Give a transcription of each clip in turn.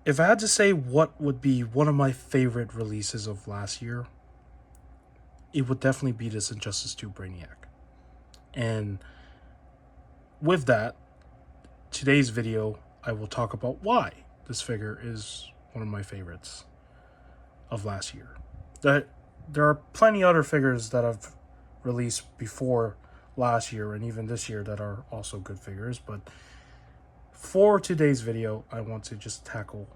If I had to say what would be one of my favorite releases of last year, it would definitely be this Injustice 2 Brainiac. And with that, today's video, I will talk about why this figure is one of my favorites of last year. There are plenty other figures that I've released before last year and even this year that are also good figures, but for today's video, I want to just tackle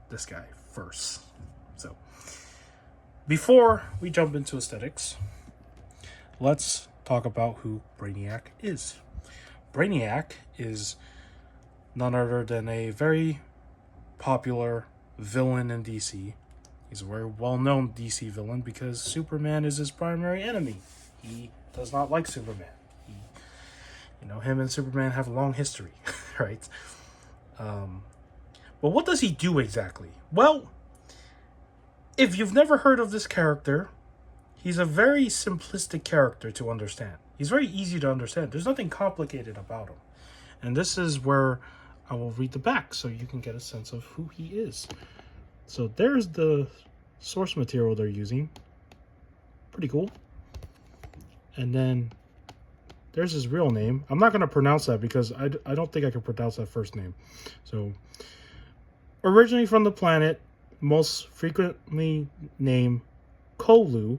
this guy first. So, before we jump into aesthetics, let's talk about who Brainiac is. Brainiac is none other than a very popular villain in DC. He's a very well-known DC villain because Superman is his primary enemy. He does not like Superman. Him and Superman have a long history, right? But what does he do exactly? Well, if you've never heard of this character, he's a very simplistic character to understand. He's very easy to understand. There's nothing complicated about him. And this is where I will read the back so you can get a sense of who he is. So there's the source material they're using. Pretty cool. And then there's his real name. I'm not going to pronounce that because I don't think I can pronounce that first name. So, originally from the planet, most frequently named Kolu,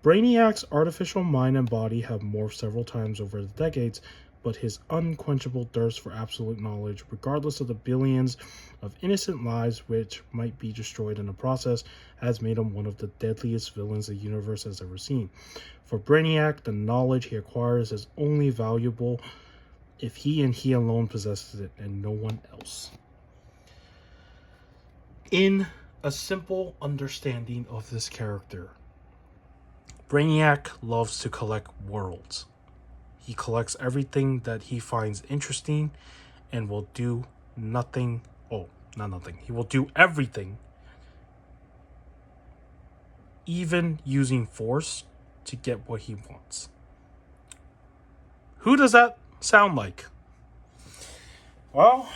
Brainiac's artificial mind and body have morphed several times over the decades, but his unquenchable thirst for absolute knowledge, regardless of the billions of innocent lives which might be destroyed in the process, has made him one of the deadliest villains the universe has ever seen. For Brainiac, the knowledge he acquires is only valuable if he and he alone possesses it and no one else. In a simple understanding of this character, Brainiac loves to collect worlds. He collects everything that he finds interesting and will do nothing. Oh, not nothing. He will do everything, even using force, to get what he wants. Who does that sound like? Well,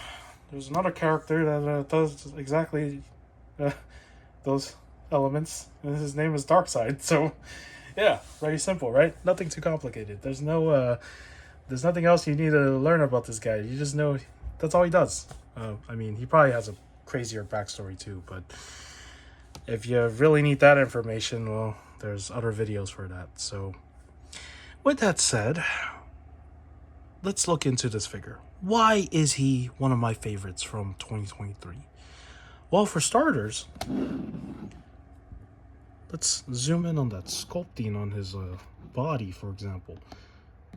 there's another character that does exactly those elements, and his name is Darkseid. So, yeah, very simple, right? Nothing too complicated. There's nothing else you need to learn about this guy. You just know that's all he does. He probably has a crazier backstory too, but if you really need that information, well, there's other videos for that. So, with that said, let's look into this figure. Why is he one of my favorites from 2023? Well, for starters, let's zoom in on that sculpting on his body, for example.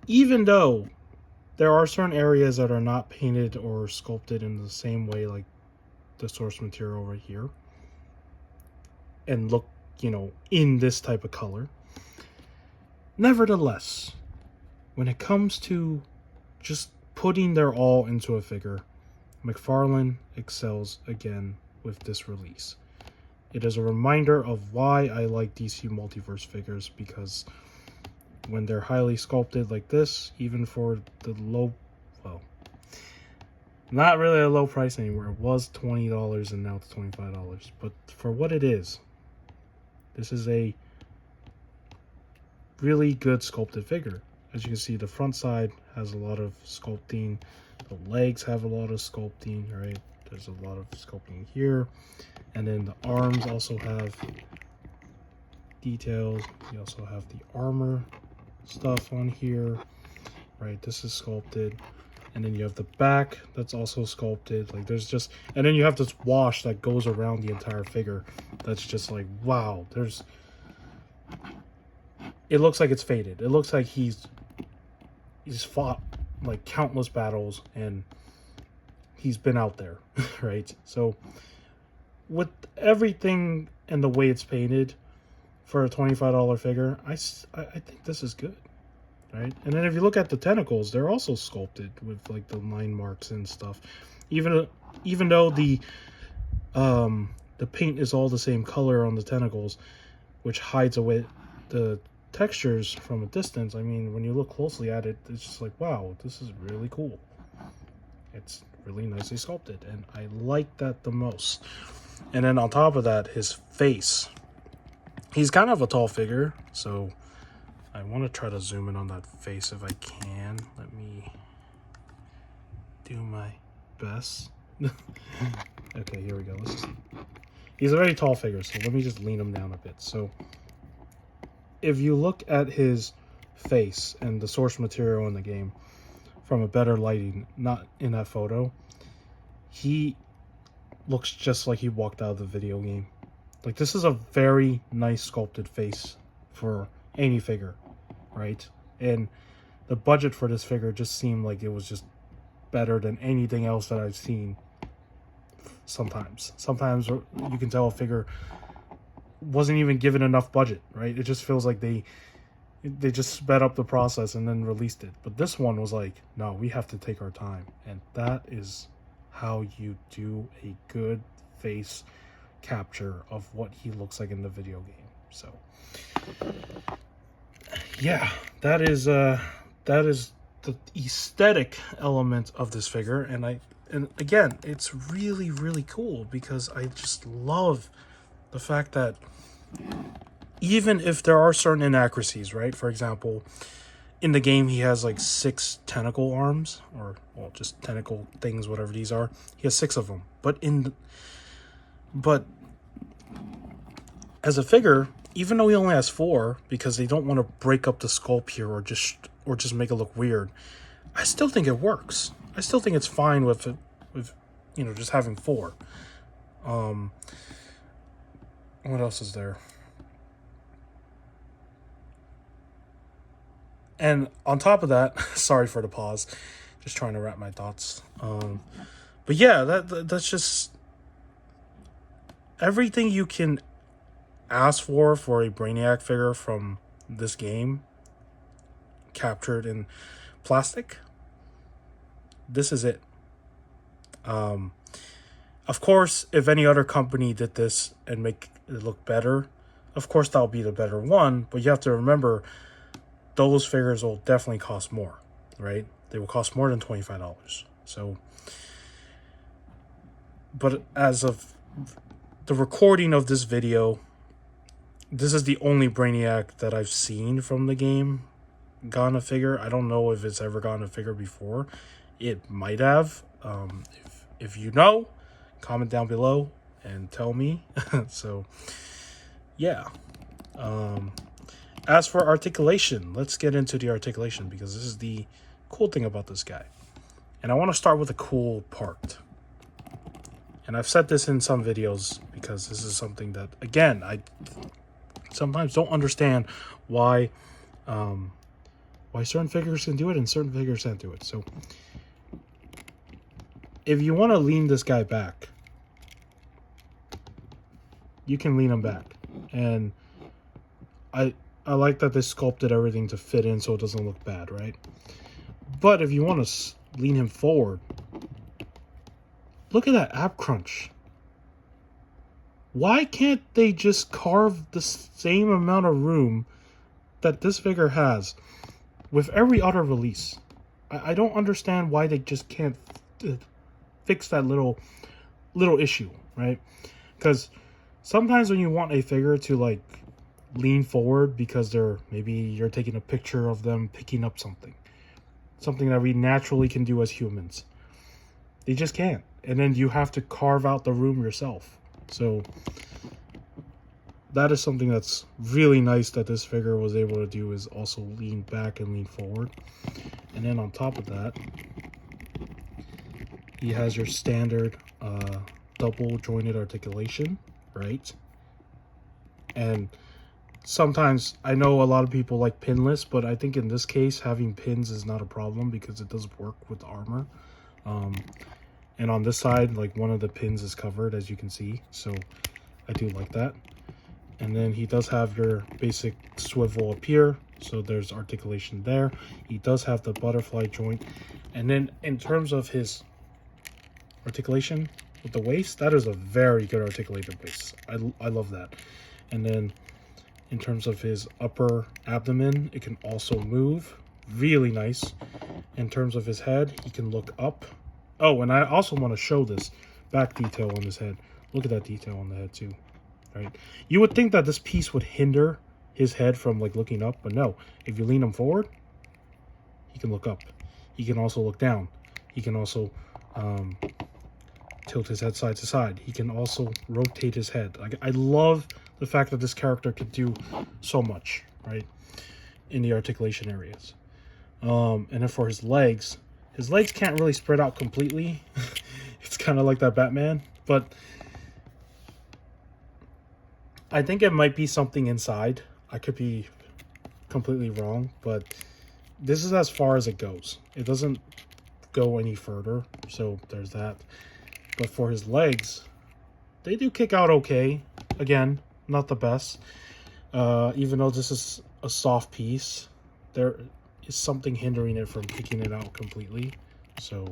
Even though there are certain areas that are not painted or sculpted in the same way like the source material right here, and look, in this type of color. Nevertheless, when it comes to just putting their all into a figure, Mcfarlane excels again with this release. It is a reminder of why I like DC Multiverse figures, because when they're highly sculpted like this, even for the low, well, not really a low price anymore. It was $20 and now it's $25. But for what it is, this is a really good sculpted figure. As you can see, the front side has a lot of sculpting. The legs have a lot of sculpting, right? There's a lot of sculpting here. And then the arms also have details. You also have the armor stuff on here, right? This is sculpted. And then you have the back that's also sculpted. Like there's just, and then you have this wash that goes around the entire figure. That's just like, wow, it looks like it's faded. It looks like he's fought like countless battles and he's been out there, right? So with everything and the way it's painted for a $25 figure, I think this is good. Right, and then if you look at the tentacles, they're also sculpted with like the line marks and stuff. Even though the paint is all the same color on the tentacles, which hides away the textures from a distance. I mean, when you look closely at it, it's just like, wow, this is really cool. It's really nicely sculpted, and I like that the most. And then on top of that, his face. He's kind of a tall figure, so I want to try to zoom in on that face if I can. Let me do my best. Okay, here we go. He's a very tall figure, so let me just lean him down a bit. So if you look at his face and the source material in the game from a better lighting, not in that photo, he looks just like he walked out of the video game. Like, this is a very nice sculpted face for any figure, right? And the budget for this figure just seemed like it was just better than anything else that I've seen. Sometimes you can tell a figure wasn't even given enough budget, right? It just feels like they just sped up the process and then released it. But this one was like, no, we have to take our time. And that is how you do a good face capture of what he looks like in the video game. So yeah, that is the aesthetic element of this figure. And again, it's really, really cool because I just love the fact that even if there are certain inaccuracies, right? For example, in the game, he has like 6 tentacle arms, or, well, just tentacle things, whatever these are. He has 6 of them. But as a figure, even though he only has 4, because they don't want to break up the sculpt here or just make it look weird, I still think it works. I still think it's fine with just having 4. What else is there? And on top of that, sorry for the pause, just trying to wrap my thoughts. But yeah, that's just everything you can ask for a Brainiac figure from this game, captured in plastic. This is it. Of course, if any other company did this and make it look better, of course that'll be the better one. But you have to remember, those figures will definitely cost more, right? They will cost more than $25. So, but as of the recording of this video, this is the only Brainiac that I've seen from the game gone a figure. I don't know if it's ever gone a figure before. It might have. If you know, comment down below and tell me. So, yeah. As for articulation, let's get into the articulation, because this is the cool thing about this guy. And I want to start with a cool part. And I've said this in some videos because this is something that, again, I sometimes don't understand why certain figures can do it and certain figures can't do it. So if you want to lean this guy back, you can lean him back. And I like that they sculpted everything to fit in so it doesn't look bad, right? But if you want to lean him forward, look at that ab crunch. Why can't they just carve the same amount of room that this figure has with every other release? I don't understand why they just can't fix that little issue, right? Because sometimes when you want a figure to like lean forward because maybe you're taking a picture of them picking up something that we naturally can do as humans, they just can't, and then you have to carve out the room yourself. So that is something that's really nice that this figure was able to do, is also lean back and lean forward. And then on top of that, he has your standard double jointed articulation, right? And sometimes, I know a lot of people like pinless, but I think in this case, having pins is not a problem because it does work with the armor. And on this side, like, one of the pins is covered, as you can see. So I do like that. And then he does have your basic swivel up here. So there's articulation there. He does have the butterfly joint. And then in terms of his articulation with the waist, that is a very good articulated waist. I love that. And then in terms of his upper abdomen, it can also move. Really nice. In terms of his head, he can look up. Oh, and I also want to show this back detail on his head. Look at that detail on the head too, right? You would think that this piece would hinder his head from like looking up, but no. If you lean him forward, he can look up. He can also look down. He can also tilt his head side to side. He can also rotate his head. Like, I love the fact that this character could do so much, right, in the articulation areas. And then for his legs can't really spread out completely. It's kind of like that Batman, but I think it might be something inside. I could be completely wrong, but this is as far as it goes. It doesn't go any further, so there's that. But for his legs, they do kick out okay. Again, not the best. Even though this is a soft piece, there is something hindering it from kicking it out completely. So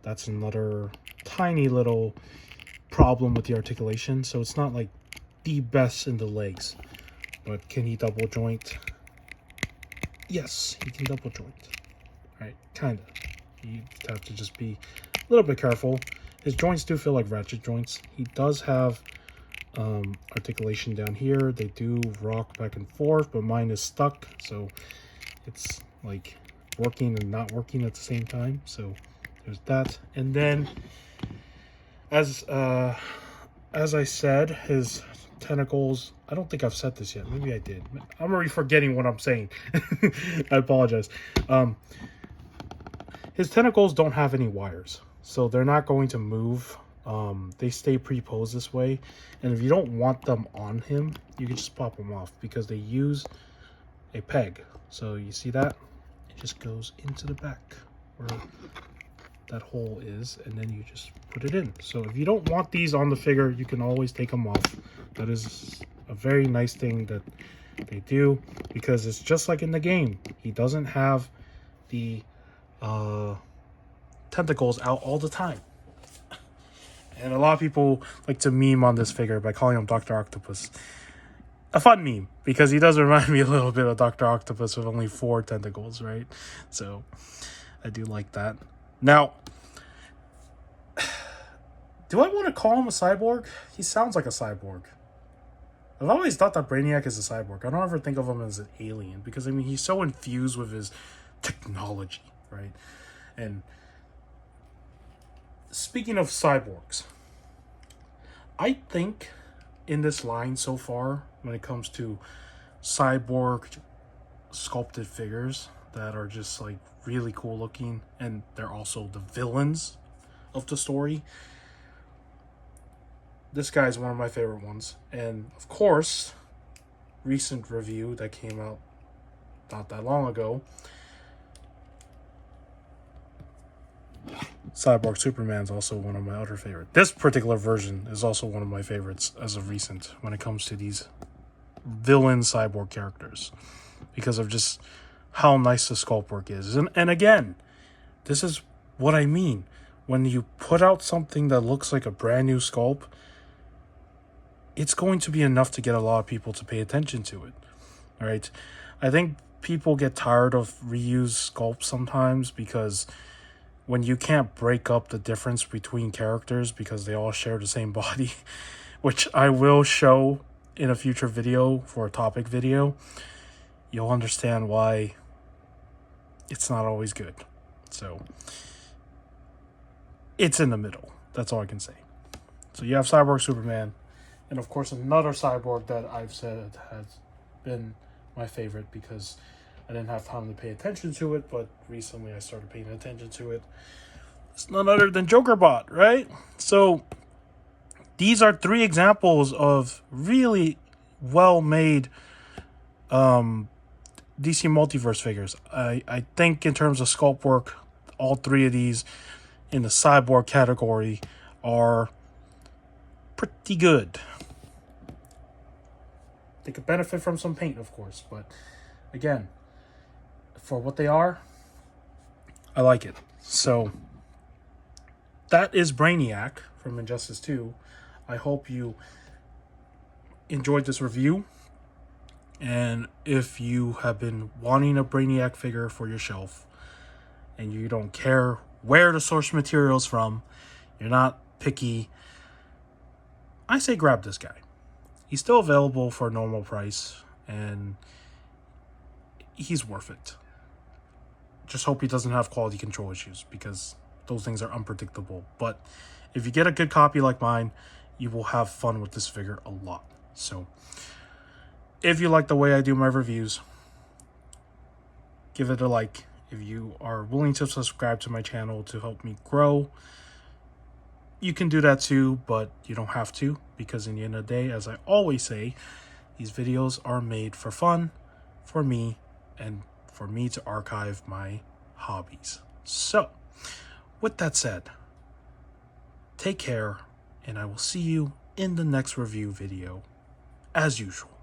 that's another tiny little problem with the articulation. So it's not like the best in the legs. But can he double joint? Yes, he can double joint. Right, kind of. You have to just be a little bit careful. His joints do feel like ratchet joints. He does have articulation down here. They do rock back and forth, but mine is stuck. So it's like working and not working at the same time. So there's that. And then as I said, his tentacles, I don't think I've said this yet. Maybe I did. I'm already forgetting what I'm saying. I apologize. His tentacles don't have any wires, so they're not going to move. They stay pre-posed this way, and if you don't want them on him, you can just pop them off because they use a peg. So you see that? It just goes into the back where that hole is, and then you just put it in. So if you don't want these on the figure, you can always take them off. That is a very nice thing that they do, because it's just like in the game. He doesn't have the tentacles out all the time. And a lot of people like to meme on this figure by calling him Dr. Octopus. A fun meme, because he does remind me a little bit of Dr. Octopus with only 4 tentacles, right? So I do like that. Now, do I want to call him a cyborg? He sounds like a cyborg. I've always thought that Brainiac is a cyborg. I don't ever think of him as an alien, because, I mean, he's so infused with his technology, right? And speaking of cyborgs, I think in this line so far, when it comes to cyborg sculpted figures that are just like really cool looking, and they're also the villains of the story, this guy is one of my favorite ones. And of course, recent review that came out not that long ago, Cyborg Superman's also one of my other favorites. This particular version is also one of my favorites as of recent when it comes to these villain cyborg characters, because of just how nice the sculpt work is. And again, this is what I mean. When you put out something that looks like a brand new sculpt, it's going to be enough to get a lot of people to pay attention to it. All right. I think people get tired of reused sculpts sometimes, because when you can't break up the difference between characters because they all share the same body, which I will show in a future video for a topic video, you'll understand why it's not always good. So it's in the middle. That's all I can say. So you have Cyborg Superman, and of course another cyborg that I've said has been my favorite because I didn't have time to pay attention to it, but recently I started paying attention to it. It's none other than JokerBot, right? So these are 3 examples of really well-made DC Multiverse figures. I think in terms of sculpt work, all 3 of these in the cyborg category are pretty good. They could benefit from some paint, of course, but again, for what they are, I like it. So that is Brainiac from Injustice 2. I hope you enjoyed this review. And if you have been wanting a Brainiac figure for your shelf and you don't care where the source material is from, you're not picky, I say grab this guy. He's still available for a normal price, and he's worth it. Just hope he doesn't have quality control issues, because those things are unpredictable. But if you get a good copy like mine, you will have fun with this figure a lot. So if you like the way I do my reviews, give it a like. If you are willing to subscribe to my channel to help me grow, you can do that too, but you don't have to, because in the end of the day, as I always say, these videos are made for fun, for me, and for me to archive my hobbies. So, with that said, take care, and I will see you in the next review video, as usual.